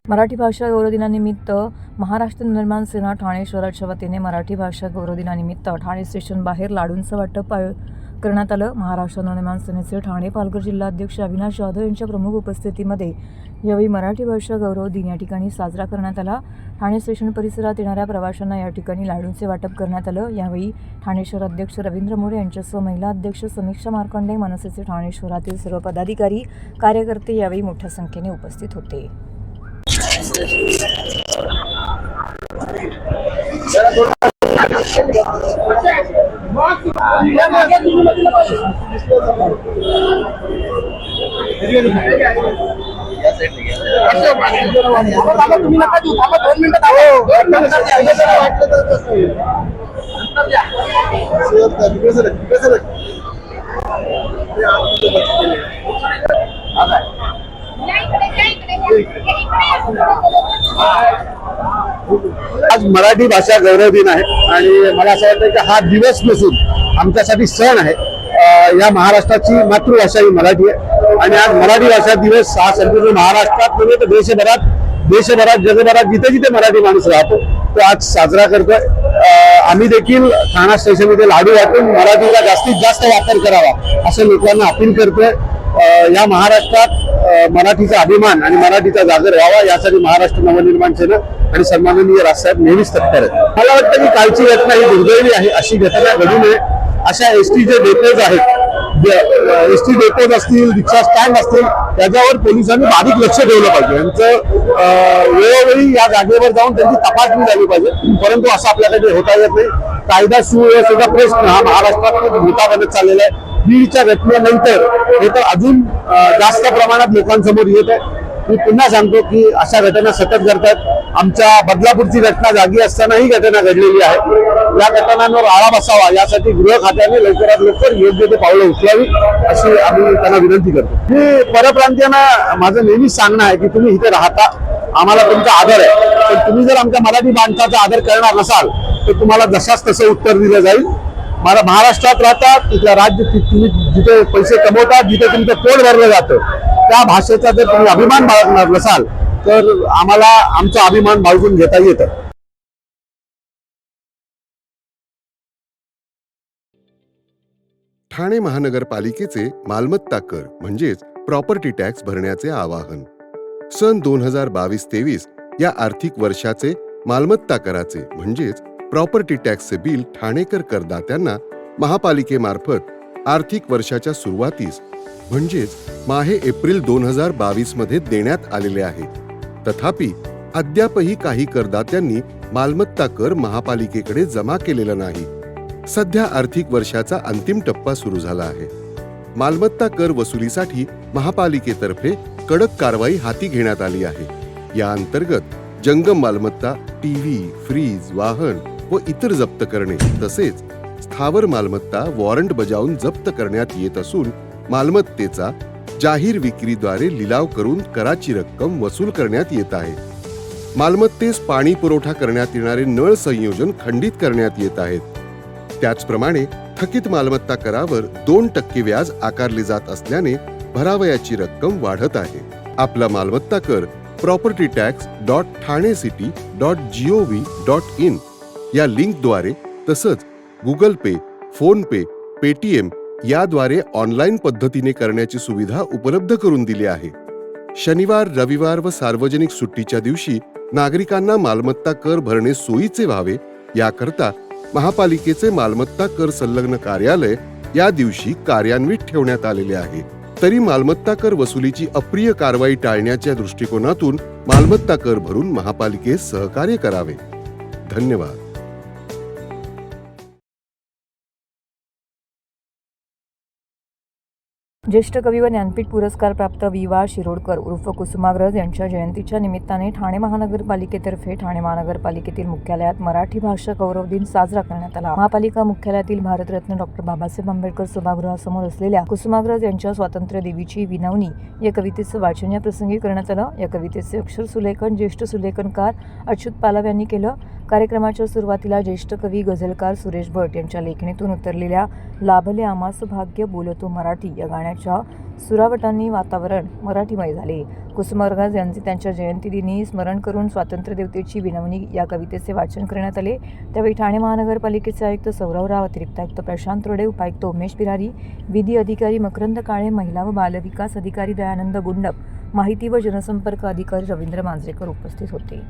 मराठी भाषा गौरव दिनानिमित्त महाराष्ट्र निर्माण सेना ठाणे शहराच्या वतीने मराठी भाषा गौरव दिनानिमित्त ठाणे स्टेशन बाहेर लाडूंचं वाटप करण्यात आलं। महाराष्ट्र निर्माण सेनेचे ठाणे पालघर जिल्हाध्यक्ष अविनाश जाधव यांच्या प्रमुख उपस्थितीमध्ये यावेळी मराठी भाषा गौरव दिन या ठिकाणी साजरा करण्यात आला। ठाणे स्टेशन परिसरात येणाऱ्या प्रवाशांना या ठिकाणी लाडूंचे वाटप करण्यात आलं। यावेळी ठाणे शहर अध्यक्ष रवींद्र मोरे यांच्यासह महिला अध्यक्ष समीक्षा मार्कंडे, मनसेचे ठाणे शहरातील सर्व पदाधिकारी कार्यकर्ते यावेळी मोठ्या संख्येने उपस्थित होते। आज मराठी भाषा गौरव दिन आहे आणि मला असं वाटतं की हा दिवस नसून आमच्यासाठी सण आहे। या महाराष्ट्राची मातृभाषा ही मराठी आहे आणि आज मराठी भाषा दिवस हा संपूर्ण महाराष्ट्रात नव्हे तर देशभरात जगभरात जिथे जिथे मराठी माणूस राहतो तो आज साजरा करतोय। आम्ही देखील ठाणा स्टेशन इथे लाडू वाटून मराठीचा जास्तीत जास्त वापर करावा असं लोकांना अपील करतोय। या महाराष्ट्रात मराठीचा अभिमान आणि मराठीचा जागर व्हावा यासाठी महाराष्ट्र नवनिर्माण सेना आणि सन्माननीय राजसाहेब नेहमीच तत्पर आहेत। मला वाटतं की कालची घटना ही दुर्दैवी आहे, अशी घटना घडू नये। अशा एसटीचे डेपोज आहेत, एसटी डेपोज असतील, रिक्षा स्टँड असतील, त्याच्यावर पोलिसांनी बारीक लक्ष ठेवलं पाहिजे। यांचं वेळोवेळी या जागेवर जाऊन त्यांची तपासणी झाली पाहिजे, परंतु असं आपल्याकडे होता येत नाही। कायदा सुव्यवस्थेचा प्रश्न हा महाराष्ट्रात खूप मोठा बनत चाललेला आहे। बीडच्या घटनेनंतर हे तर अजून जास्त प्रमाणात लोकांसमोर येत आहे। मी पुन्हा सांगतो की अशा घटना सतत घडतात। आमच्या बदलापूरची घटना जागी असताना ही घटना घडलेली आहे। या घटनांवर आळा बसावा यासाठी गृह खात्याने लवकरात लवकर योग्य ते पावलं उचलावी अशी आम्ही त्यांना विनंती करतो। मी परप्रांतीयांना माझं नेहमीच सांगणं आहे की तुम्ही इथे राहता, आम्हाला तुमचा आदर आहे, पण तुम्ही जर आमच्या मराठी माणसाचा आदर करणार नसाल तर तुम्हाला जशाच तसं उत्तर दिलं जाईल। मला महाराष्ट्रात राहतात, तिथल्या राज्य तुम्ही जिथे पैसे कमवतात, जिथे तुमचं पोट भरलं जातं, त्या भाषेचा जर तुम्ही अभिमान बाळगणार नसाल तर आम्हाला आमचा अभिमान बाळगून घेता येतं। ठाणे महानगरपालिकेचे मालमत्ता कर म्हणजेच प्रॉपर्टी टॅक्स भरण्याचे आवाहन। सन 2022-23 या आर्थिक वर्षाचे मालमत्ता कराचे म्हणजेच प्रॉपर्टी टॅक्सचे बिल ठाणेकर करदात्यांना महापालिकेमार्फत आर्थिक वर्षाच्या सुरुवातीस म्हणजेच माहे एप्रिल 2022 मध्ये देण्यात आलेले आहे। तथापि अद्यापही काही करदात्यांनी मालमत्ता कर महापालिकेकडे जमा केलेला नाही। सध्या आर्थिक वर्षाचा अंतिम टप्पा सुरू झाला आहे। मालमत्ता कर वसुलीसाठी महापालिकेतर्फे कडक कारवाई हाती घेण्यात आली आहे। या अंतर्गत जंगम मालमत्ता, टीव्ही, फ्रीज, वाहन व इतर जप्त करणे तसेच स्थावर मालमत्ता वॉरंट बजावून जप्त करण्यात येत असून मालमत्तेचा जाहीर विक्रीद्वारे लिलाव करून कराची रक्कम वसूल करण्यात येत आहे। मालमत्तेस पाणी पुरवठा करण्यात येणारे नळ संयोजन खंडित करण्यात येत आहेत। त्याचप्रमाणे थकीत मालमत्ता करावर 2% व्याज आकारले जात असल्याने भरावयाची रक्कम वाढत आहे। आपला मालमत्ता कर propertytax.thanecity.gov.in या लिंकद्वारे तसंच गुगल पे, फोन पे, पेटीएम याद्वारे ऑनलाईन पद्धतीने करण्याची सुविधा उपलब्ध करून दिली आहे। शनिवार, रविवार व सार्वजनिक सुट्टीच्या दिवशी नागरिकांना मालमत्ता कर भरणे सोयीचे व्हावे याकरता महापालिकेचे मालमत्ता कर संलग्न कार्यालय या दिवशी कार्यान्वित ठेवण्यात आलेले आहे। तरी मालमत्ता कर वसुलीची अप्रिय कारवाई टाळण्याच्या दृष्टिकोनातून मालमत्ता कर भरून महापालिकेस सहकार्य करावे। धन्यवाद। ज्येष्ठ कवी व ज्ञानपीठ पुरस्कार प्राप्त वि.वा. शिरोडकर उर्फ कुसुमाग्रज यांच्या जयंतीच्या निमित्ताने ठाणे महानगरपालिकेतर्फे ठाणे महानगरपालिकेतील मुख्यालयात मराठी भाषा गौरव दिन साजरा करण्यात आला। महापालिका मुख्यालयातील भारतरत्न डॉ. बाबासाहेब आंबेडकर सभागृहासमोर असलेल्या कुसुमाग्रज यांच्या स्वातंत्र्य देवीची विनवणी या कवितेचं वाचन या प्रसंगी करण्यात आलं। या कवितेचे अक्षर सुलेखन ज्येष्ठ सुलेखनकार अच्युत पालव यांनी केलं। कार्यक्रमाच्या सुरुवातीला ज्येष्ठ कवी गझलकार सुरेश भट यांच्या लेखणीतून उतरलेल्या लाभले आमास भाग्य बोलतो मराठी या गाण्याच्या सुरावटांनी वातावरण मराठीमय झाले. कुसुमाग्रज यांचे त्यांच्या जयंतीदिनी स्मरण करून स्वातंत्र्यदेवतेची विनवणी या कवितेचे वाचन करण्यात आले. त्यावेळी ठाणे महानगरपालिकेचे आयुक्त सौरव राव, अतिरिक्त आयुक्त प्रशांत रोडे, उपायुक्त उमेश बिरारी, विधी अधिकारी मकरंद काळे, महिला व बालविकास अधिकारी दयानंद गुंडप, माहिती व जनसंपर्क अधिकारी रवींद्र मांजरेकर उपस्थित होते.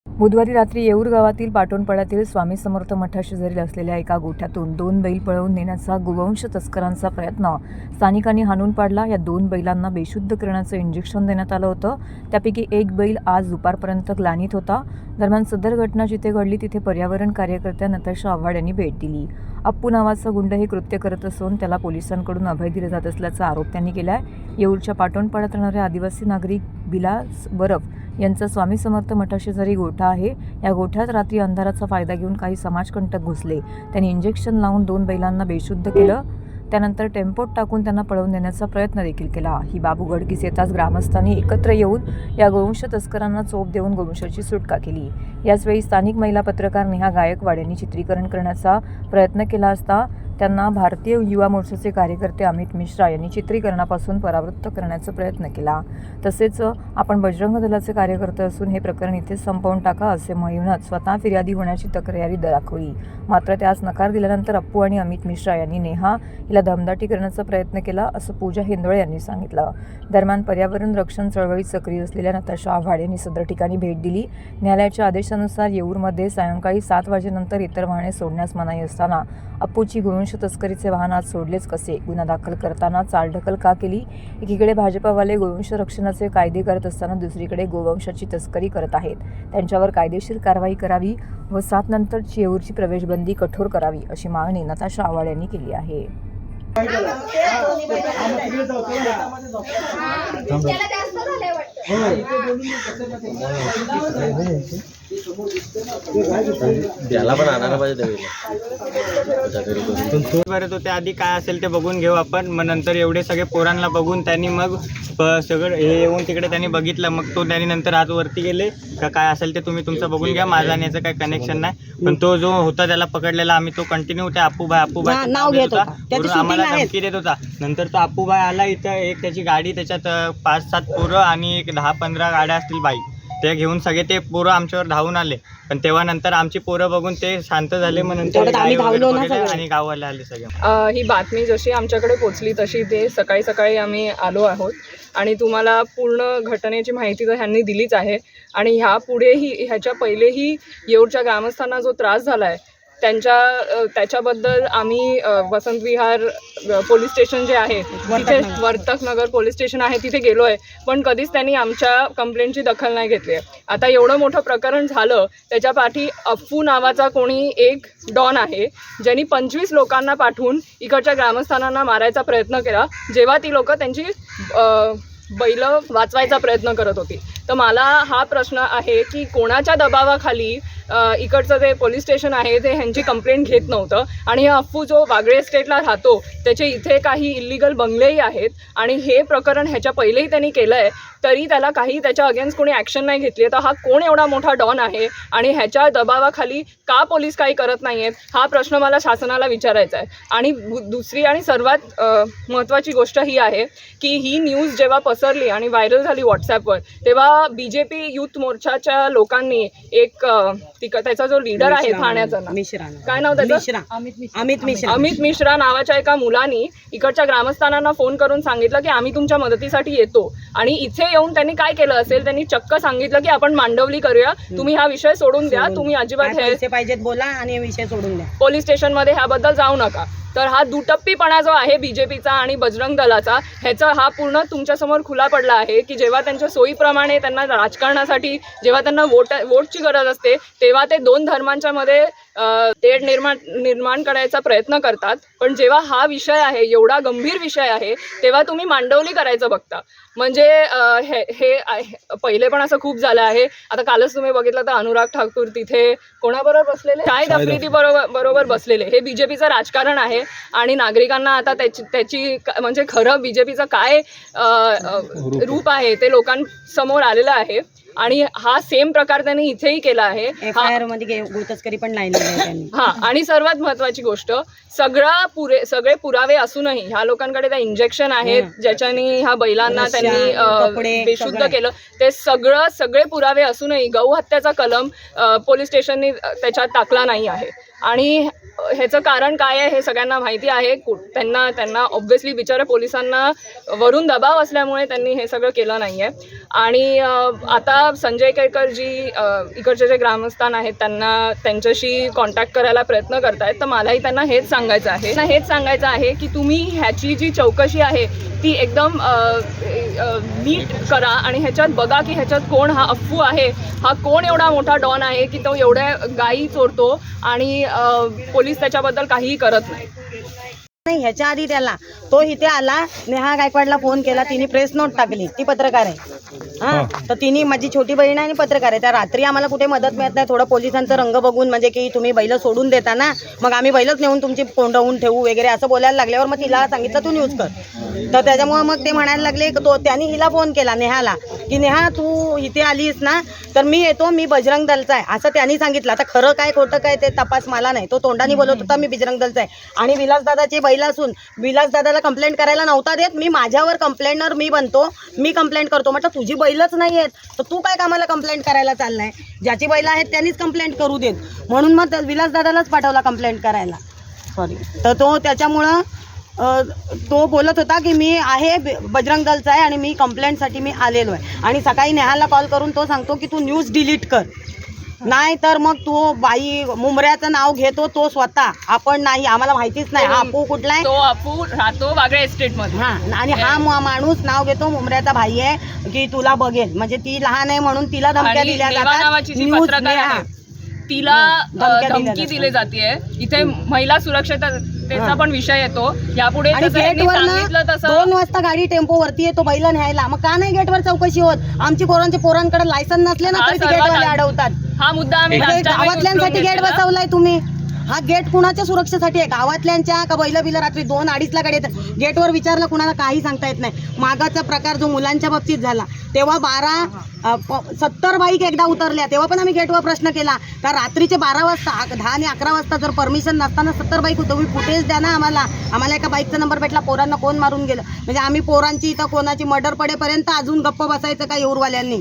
बुधवारी रात्री येऊर गावातील पाटोणपाड्यातील स्वामी समर्थ मठाशेजारी असलेल्या एका गोठ्यातून 2 बैल पळवून नेण्याचा गोवंश तस्करांचा प्रयत्न स्थानिकांनी हाणून पाडला. या 2 बैलांना बेशुद्ध करण्याचं इंजेक्शन देण्यात आलं होतं. त्यापैकी एक बैल आज दुपारपर्यंत ग्लानीत होता. दरम्यान सदर घटना जिथे घडली तिथे पर्यावरण कार्यकर्त्या नताशा आव्हाड यांनी भेट दिली. अप्पू नावाचा गुंड हे कृत्य करत असून त्याला पोलिसांकडून अभय दिले जात असल्याचा आरोप त्यांनी केला आहे. येऊरच्या पाटोणपाड्यात राहणारे आदिवासी नागरिक बिलास बरफ यांचा स्वामी समर्थ मठाशेजारी गोठा आहे. या गोठ्यात रात्री अंधाराचा फायदा घेऊन काही समाजकंटक घुसले. त्यांनी इंजेक्शन लावून 2 बैलांना बेशुद्ध केलं. त्यानंतर टेम्पोत टाकून त्यांना पळवून नेण्याचा प्रयत्न देखील केला. ही बाब उघडकीस येताच ग्रामस्थांनी एकत्र येऊन या गोवंश तस्करांना चोप देऊन गोवंशाची सुटका केली. याचवेळी स्थानिक महिला पत्रकार नेहा गायकवाड यांनी चित्रीकरण करण्याचा प्रयत्न केला असता त्यांना भारतीय युवा मोर्चाचे कार्यकर्ते अमित मिश्रा यांनी चित्रीकरणापासून परावृत्त करण्याचा प्रयत्न केला. तसेच आपण बजरंग दलाचे कार्यकर्ते असून हे प्रकरण इथेच संपवून टाका असे म्हणत स्वतः फिर्यादी होण्याची तक्रारी दाखवली. मात्र त्यास नकार दिल्यानंतर अप्पू आणि अमित मिश्रा यांनी नेहा हिला दमदाटी करण्याचा प्रयत्न केला असं पूजा हिंदोळे यांनी सांगितलं. दरम्यान पर्यावरण रक्षण चळवळीत सक्रिय असलेल्या नताशा आव्हाड यांनी सदर ठिकाणी भेट दिली. न्यायालयाच्या आदेशानुसार येऊरमध्ये सायंकाळी 7 वाजेनंतर इतर वाहने सोडण्यास मनाई असताना अप्पूची गोवंश तस्करीचे वाहन आज सोडलेच कसे? गुन्हा दाखल करताना चालढकल का केली? एकीकडे भाजपावाले गोवंश रक्षणाचे कायदे करत असताना दुसरीकडे गोवंशाची तस्करी करत आहेत. त्यांच्यावर कायदेशीर कारवाई करावी व 7 नंतरची येऊरची प्रवेशबंदी कठोर करावी अशी मागणी नताशा आव्हाड यांनी केली आहे. त्याला पण आणायला पाहिजे बरं, तो त्या आधी काय असेल ते बघून घेऊ आपण. मग नंतर एवढे सगळे पोरांना बघून त्यांनी मग सगळं हे येऊन तिकडे त्यांनी बघितलं. मग तो त्यांनी नंतर आज वरती गेले का काय असेल ते तुम्ही तुमचं बघून घ्या. माझा आणि याचं काही कनेक्शन नाही. पण तो जो होता त्याला पकडलेला आम्ही तो कंटिन्यू त्या अप्पूबाई नाव घेत होता. आम्हाला धमकी देत होता. नंतर तो अप्पूबाई आला इथं. एक त्याची गाडी, त्याच्यात 5-7 पोरं आणि एक 10-15 गाड्या असतील बाईक, ते घेऊन सगळे ते पोरं आमच्यावर धावून आले. पण तेव्हा नंतर आमची पोरं बघून ते शांत झाले. मग नंतर आणि गाववाले आले सगळे. ही बातमी जशी आमच्याकडे पोचली तशी ते सकाळी आम्ही आलो आहोत आणि तुम्हाला पूर्ण घटनेची माहिती तर ह्यांनी दिलीच आहे. आणि ह्याच्या पहिलेही येऊरच्या ग्रामस्थांना जो त्रास झाला आहे त्याच्याबद्दल आम्ही वसंत विहार पोलीस स्टेशन जे आहे तिथे, वर्तकनगर पोलीस स्टेशन आहे तिथे गेलो आहे. पण कधीच त्यांनी आमच्या कंप्लेंटची दखल नाही घेतली आहे. आता एवढं मोठं प्रकरण झालं त्याच्या पाठी अप्पू नावाचा कोणी एक डॉन आहे ज्यांनी 25 लोकांना पाठवून इकडच्या ग्रामस्थानांना मारायचा प्रयत्न केला जेव्हा ती लोक त्यांची बैल वाचवायचा प्रयत्न करत होती. तर मला हा प्रश्न आहे की कोणाच्या दबावाखाली इकडचं जे पोलीस स्टेशन आहे ते ह्यांची कंप्लेंट घेत नव्हतं. आणि हा अप्पू जो वागळे एस्टेटला राहतो त्याचे इथे काही इल्लिगल बंगलेही आहेत आणि हे प्रकरण ह्याच्या पहिलेही त्यांनी केलं आहे तरी त्याला काही त्याच्या अगेन्स्ट कोणी ॲक्शन नाही घेतली आहे. तर हा कोण एवढा मोठा डॉन आहे आणि ह्याच्या दबावाखाली का पोलीस काही करत नाही आहेत हा प्रश्न मला शासनाला विचारायचा आहे. आणि दुसरी आणि सर्वात महत्त्वाची गोष्ट ही आहे की ही न्यूज जेव्हा पसरली आणि व्हायरल झाली व्हॉट्सॲपवर तेव्हा BJP युथ मोर्चाच्या लोकांनी एक त्याचा जो लीडर आहे ठाण्याचा, काय नाव त्याचं, अमित मिश्रा नावाच्या एका मुलांनी इकडच्या ग्रामस्थानांना फोन करून सांगितलं की आम्ही तुमच्या मदतीसाठी येतो. आणि इथे येऊन त्यांनी काय केलं असेल, त्यांनी चक्क सांगितलं की आपण मांडवली करूया, तुम्ही हा विषय सोडून द्या, तुम्ही अजिबात हे पाहिजेत बोला आणि विषय सोडून द्या, पोलीस स्टेशनमध्ये ह्याबद्दल जाऊ नका. तर हा दुटप्पीपणा जो आहे BJPचा आणि बजरंग दलाचा ह्याचा हा पूर्ण तुमच्यासमोर खुला पडला आहे की जेव्हा त्यांच्या सोयीप्रमाणे त्यांना राजकारणासाठी जेव्हा त्यांना वोटची गरज असते तेव्हा ते 2 धर्मांच्या मध्ये तेढ निर्माण करायचा प्रयत्न करतात. पण जेव्हा हा विषय आहे, एवढा गंभीर विषय आहे, तेव्हा तुम्ही मांडवली करायचं बघता. म्हणजे पहिले पण असं खूप झालं आहे. आता कालच तुम्ही बघितलं तर अनुराग ठाकूर तिथे कोणाबरोबर बसलेले, शाहिद आफ्रिदी बरोबर बसलेले. हे बीजेपीचं राजकारण आहे आणि नागरिकांना आता त्याची म्हणजे खरं बीजेपीचं काय रूप आहे ते लोकांसमोर आलेलं आहे. आणि हा सेम प्रकार त्यांनी इथेही केला आहे. FIR मध्ये गुटस्करी पण लावलेली आहे त्यांनी. हा, आणि सर्वात महत्वाची गोष्ट, सगळे पुरावे असूनही ह्या लोकांकडे त्या इंजेक्शन आहेत ज्याच्याने ह्या बैलांना त्यांनी बेशुद्ध केलं. ते सगळे पुरावे असूनही गौहत्याचा कलम पोलीस स्टेशननी त्याच्यात टाकला नाही आहे. आणि ह्याचं कारण काय आहे हे सगळ्यांना माहिती आहे. त्यांना ऑब्व्हियसली बिचाऱ्या पोलिसांना वरून दबाव असल्यामुळे त्यांनी हे सगळं केलं नाही आहे. आणि आता संजय केळकर जी इकडचे जे ग्रामस्थान आहेत त्यांच्याशी कॉन्टॅक्ट करायला प्रयत्न करतायत. तर मलाही त्यांना हेच सांगायचं आहे की तुम्ही ह्याची जी चौकशी आहे ती एकदम नीट करा आणि ह्याच्यात बघा की ह्याच्यात कोण हा अफ्फू आहे, हा कोण एवढा मोठा डॉन आहे की तो एवढ्या गायी चोरतो आणि पोलीस त्याच्याबद्दल काहीही करत नाही. ह्याच्या आधी त्याला तो इथे आला, नेहा गायकवाडला फोन केला, तिने प्रेस नोट टाकली. ती पत्रकार आहे. तर तिने, माझी छोटी बहीण आहे आणि पत्रकार आहे. त्या रात्री आम्हाला कुठे मदत मिळत नाही. थोडं पोलिसांचं रंग बघून, म्हणजे की तुम्ही बैल सोडून देता ना, मग आम्ही बैलच नेऊन तुमची कोंडवून ठेवू वगैरे असं बोलायला लागल्यावर मग तिला सांगितलं तू न्यूज कर. तर त्याच्यामुळे मग ते म्हणायला लागले, त्यांनी हिला फोन केला नेहाला की नेहा तू इथे आलीस ना तर मी येतो, मी बजरंग दलचा आहे असं त्यांनी सांगितलं. आता खरं काय खोटं काय ते तपास मला नाही. तो तोंडाने बोलत होता मी बजरंग दलचा आहे. आणि विलासदादाची बैल असून विलासदादाला कंप्लेंट करायला नव्हता देत. मी माझ्यावर कंप्लेंटर मी बनतो, मी कंप्लेंट करतो. म्हटलं तुझी बैलच नाही आहेत तर तू काय कामाला कंप्लेंट करायला चाललाय? ज्याची बैल आहेत त्यांनीच कंप्लेंट करू देत. म्हणून मग विलासदादालाच पाठवला कंप्लेंट करायला. सॉरी. तर तो त्याच्यामुळं तो बोलत होता की मी आहे बजरंग दलचा आहे आणि मी कंप्लेंटसाठी मी आलेलो आहे. आणि सकाळी नेहाला कॉल करून तो सांगतो की तू न्यूज डिलीट कर, नाही तर मग तो बाई मुंबऱ्याचं नाव घेतो तो स्वतः. आपण नाही, आम्हाला माहितीच नाही हा अप्पू कुठला आहे. तो अप्पू राहतो वागळे एस्टेटमध्ये. हां, आणि हा माणूस नाव घेतो मुंबऱ्याचा भाई आहे की तुला बघेल, म्हणजे ती लहान आहे म्हणून तिला धमक्या दिल्या जातात. तिला धमकी दिली जाते. इथे महिला सुरक्षिततेचा पण विषय येतो. यापुढे गेटवर 2 वाजता गाडी टेम्पो वरती येतो बैल न्यायला, मग का नाही गेटवर चौकशी होत? आमची पोरांकडे लायसन नसले ना तरी गेटवाले अडवतात. हा मुद्दा आम्ही गावातल्यांसाठी गेट बसवलाय तुम्ही. हा गेट कुणाच्या सुरक्षेसाठी आहे? गावातल्यांच्या का बैल रात्री 2-2:30ला गाडी येतात? गेटवर विचारलं कुणाला काही सांगता येत नाही. मागाचा प्रकार जो मुलांच्या बाबतीत झाला तेव्हा 70 बाईक एकदा उतरल्या, तेव्हा पण आम्ही गेटवर प्रश्न केला का रात्रीचे 12 वाजता 10 आणि 11 वाजता जर परमिशन नसताना 70 बाईक तुम्ही फुटेज द्या ना आम्हाला एका बाईकचा नंबर भेटला, पोरांना कोण मारून गेलं. म्हणजे आम्ही पोरांची इथं कोणाची मर्डर पडेपर्यंत अजून गप्प बसायचं का येऊरवाल्यांनी?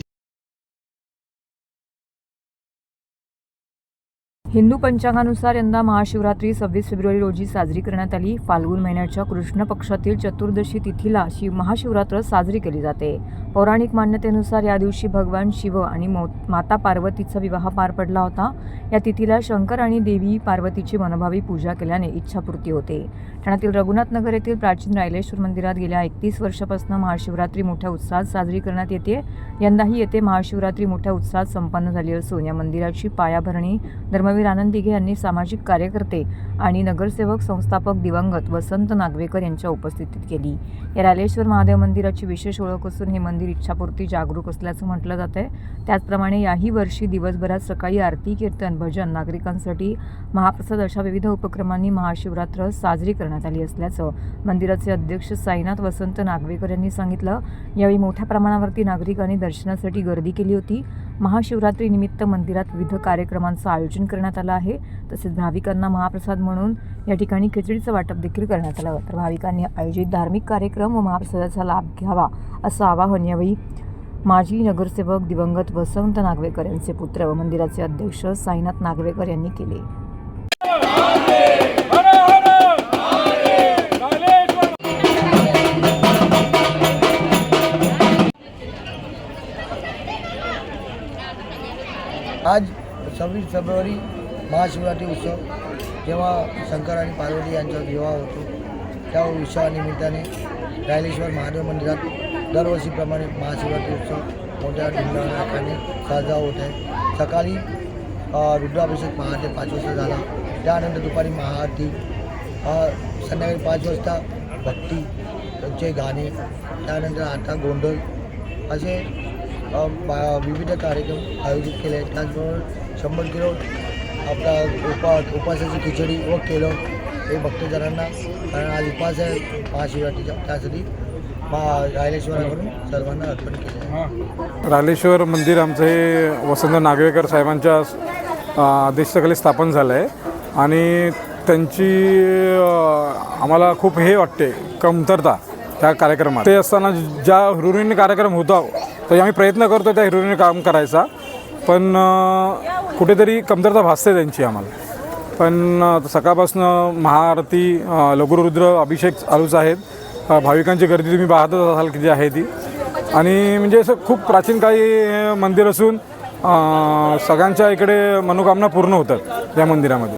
हिंदू पंचांगानुसार यंदा महाशिवरात्री 26 फेब्रुवारी रोजी साजरी करण्यात आली. फाल्गुन महिन्याच्या कृष्ण पक्षातील चतुर्दशी तिथीला महाशिवरात्र साजरी केली जाते. पौराणिक मान्यतेनुसार या दिवशी भगवान शिव आणि माता पार्वतीचा विवाह पार पडला होता. या तिथीला शंकर आणि देवी पार्वतीची मनोभावी पूजा केल्याने इच्छापूर्ती होते. ठाण्यातील रघुनाथनगर येथील प्राचीन रायलेश्वर मंदिरात गेल्या 31 वर्षापासून महाशिवरात्री मोठ्या उत्साहात साजरी करण्यात येते. यंदाही येथे महाशिवरात्री मोठ्या उत्साहात संपन्न झाली असून या मंदिराची पायाभरणी धर्मवीर आनंद दिघे यांनी सामाजिक कार्यकर्ते आणि नगरसेवक संस्थापक दिवंगत वसंत नागवेकर यांच्या उपस्थितीत केली. या रायलेश्वर महादेव मंदिराची विशेष ओळख असून हे मंदिर इच्छापूर्ती जागरूक असल्याचं म्हटलं जातंय. त्याचप्रमाणे याही वर्षी दिवसभरात सकाळी आरती, कीर्तन, भजन, नागरिकांसाठी महाप्रसाद अशा विविध उपक्रमांनी महाशिवरात्र साजरी करण्यात आली असल्याचं मंदिराचे अध्यक्ष साईनाथ वसंत नागवेकर यांनी सांगितलं. यावेळी मोठ्या प्रमाणावरती नागरिकांनी दर्शनासाठी गर्दी केली होती. महाशिवरात्री निमित्त मंदिरात विविध कार्यक्रमांचं आयोजन करण्यात आलं आहे. तसेच भाविकांना महाप्रसाद म्हणून या ठिकाणी खिचडीचं वाटप देखील करण्यात आलं. तर भाविकांनी आयोजित धार्मिक कार्यक्रम व महाप्रसादाचा लाभ घ्यावा असं आवाहन यावेळी माजी नगरसेवक दिवंगत वसंत नागवेकर यांचे पुत्र व मंदिराचे अध्यक्ष साईनाथ नागवेकर यांनी केले. आज 26 फेब्रुवारी महाशिवरात्री उत्सव, जेव्हा शंकर आणि पार्वती यांचा विवाह होतो त्या उत्सवानिमित्ताने रायलेश्वर महादेव मंदिरात दरवर्षीप्रमाणे महाशिवरात्री उत्सव मोठ्या धुमधामाने साजरा होत आहे. सकाळी रुद्राभिषेक पहाटे 5 वाजता झाला. त्यानंतर दुपारी महाआरती, संध्याकाळी 5 वाजता भक्ती त्यांचे गाणे, त्यानंतर आता गोंधळ असे विविध कार्यक्रम आयोजित केले आहेत. त्याचबरोबर 100 किलो आपला उपासाची खिचडी व केलं हे भक्तजनांना, कारण आज उपास आहे महाशिवरात्रीचा, त्यासाठी रायलेश्वराकडून सर्वांना अर्पण केले आहे. रायलेश्वर मंदिर आमचं हे वसंत नागवेकर साहेबांच्या आदेशाखाली स्थापन झालं आहे आणि त्यांची आम्हाला खूप हे वाटते कमतरता त्या कार्यक्रमात. ते असताना ज्या हिरोईन कार्यक्रम होता तर आम्ही प्रयत्न करतो त्या हिरोईन काम करायचा, पण कुठेतरी कमतरता भासते त्यांची आम्हाला. पण सकाळपासून महाआरती, लघुरुद्र अभिषेक चालूच आहेत. भाविकांची गर्दी तुम्ही पाहतच असाल किती आहे ती. आणि म्हणजे असं खूप प्राचीन काळी मंदिर असून सगळ्यांच्या इकडे मनोकामना पूर्ण होतात या मंदिरामध्ये.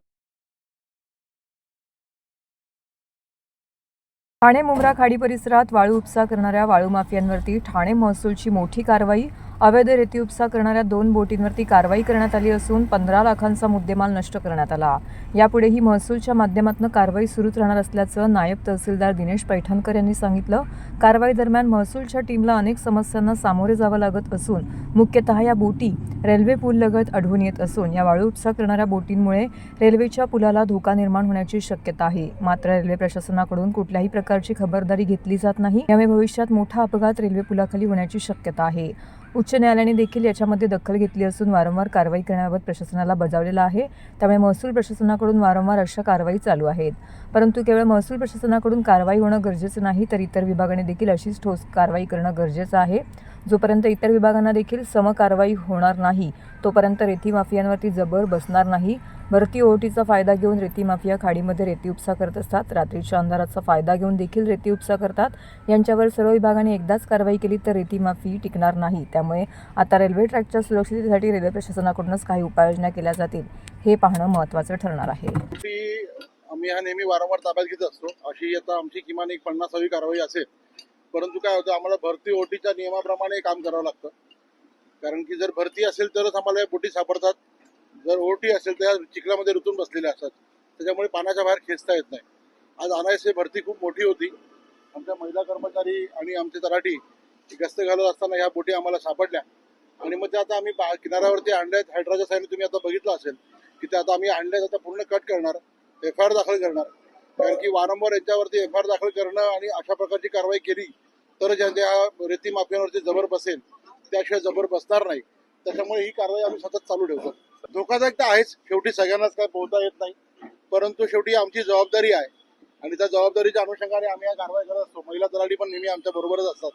ठाणे मुंब्रा खाडी परिसरात वाळू उपसा करणाऱ्या वाळू माफियांवरती ठाणे महसूलची मोठी कारवाई. अवैध रेती उपसा करणाऱ्या 2 बोटींवरती कारवाई करण्यात आली असून 15 लाखांचा मुद्देमाल नष्ट करण्यात आला. यापुढेही महसूलच्या माध्यमातून कारवाई सुरूच राहणार असल्याचं नायब तहसीलदार दिनेश पैठणकर यांनी सांगितलं. कारवाई दरम्यान महसूलच्या टीमला अनेक समस्यांना सामोरे जावं लागत असून मुख्यतः या बोटी रेल्वे पूललगत आढळून येत असून या वाळू उपसा करणाऱ्या बोटींमुळे रेल्वेच्या पुलाला धोका निर्माण होण्याची शक्यता आहे. मात्र रेल्वे प्रशासनाकडून कुठल्याही प्रकारची खबरदारी घेतली जात नाही. यामुळे भविष्यात मोठा अपघात रेल्वे पुलाखाली होण्याची शक्यता आहे. उच्च न्यायालयाने देखील याच्यामध्ये दखल घेतली असून वारंवार कारवाई करण्याबाबत प्रशासनाला बजावलेलं आहे. त्यामुळे महसूल प्रशासनाकडून वारंवार अशा कारवाई चालू आहेत. परंतु केवळ महसूल प्रशासनाकडून कारवाई होणं गरजेचं नाही, तर इतर विभागाने देखील अशीच ठोस कारवाई करणं गरजेचं आहे. जोपर्यंत इतर विभागांना देखील समकारवाई होणार नाही तोपर्यंत रेती माफियांवरती जबर बसणार नाही. भरती ओहोटीचा फायदा घेऊन रेती माफिया खाडीमध्ये रेती उपसा करत असतात. रात्रीच्या अंधाराचा फायदा घेऊन देखील रेती उपसा करतात. यांच्यावर सर्व विभागाने एकदाच कारवाई केली तर रेती माफी टिकणार नाही. त्यामुळे आता रेल्वे ट्रॅकच्या सुरक्षिततेसाठी रेल्वे प्रशासनाकडूनच काही उपाययोजना केल्या जातील हे पाहणं महत्त्वाचं ठरणार आहे. आम्ही हा नेहमी वारंवार ताब्यात घेत असतो. अशी आता आमची किमान एक 50वी कारवाई असेल. परंतु काय होतं, आम्हाला भरती ओहोटीच्या नियमाप्रमाणे काम करावं लागतं. कारण की जर भरती असेल तरच आम्हाला या बोटी सापडतात. जर ओहोटी असेल तर या चिखलामध्ये रुतून बसलेल्या असतात, त्याच्यामुळे पाण्याच्या बाहेर खेचता येत नाही. आज अनायसे भरती खूप मोठी होती. आमच्या महिला कर्मचारी आणि आमचे तलाठी गस्त घालत असताना ह्या बोटी आम्हाला सापडल्या आणि मग ते आता आम्ही किनाऱ्यावरती आणल्यात. हायड्राच्या साईडने तुम्ही आता बघितलं असेल की ते आता आम्ही आणल्यात. आता पूर्ण कट करणार, FIR दाखल करणार. कारण की वारंवार यांच्यावरती FIR दाखल करणं आणि अशा प्रकारची कारवाई केली तर ज्या रेती माफियांवरती जबर बसेल, त्याशिवाय जबर बसणार नाही. त्याच्यामुळे ही कारवाई आम्ही सतत चालू ठेवतो. धोकादायक तर आहेच, शेवटी सगळ्यांनाच काय पोहता येत नाही. परंतु शेवटी आमची जबाबदारी आहे आणि त्या जबाबदारीच्या अनुषंगाने आम्ही या कारवाई करत असतो. महिला तलाठी पण नेहमी आमच्या बरोबरच असतात.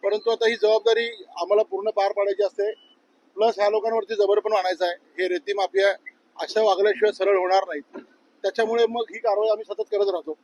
परंतु आता ही जबाबदारी आम्हाला पूर्ण पार पाडायची असते. प्लस ह्या लोकांवरती जबर पण आणायचं आहे. हे रेती माफिया अशा वागल्याशिवाय सरळ होणार नाहीत. त्याच्यामुळे मग ही कारवाई आम्ही सतत करत राहतो.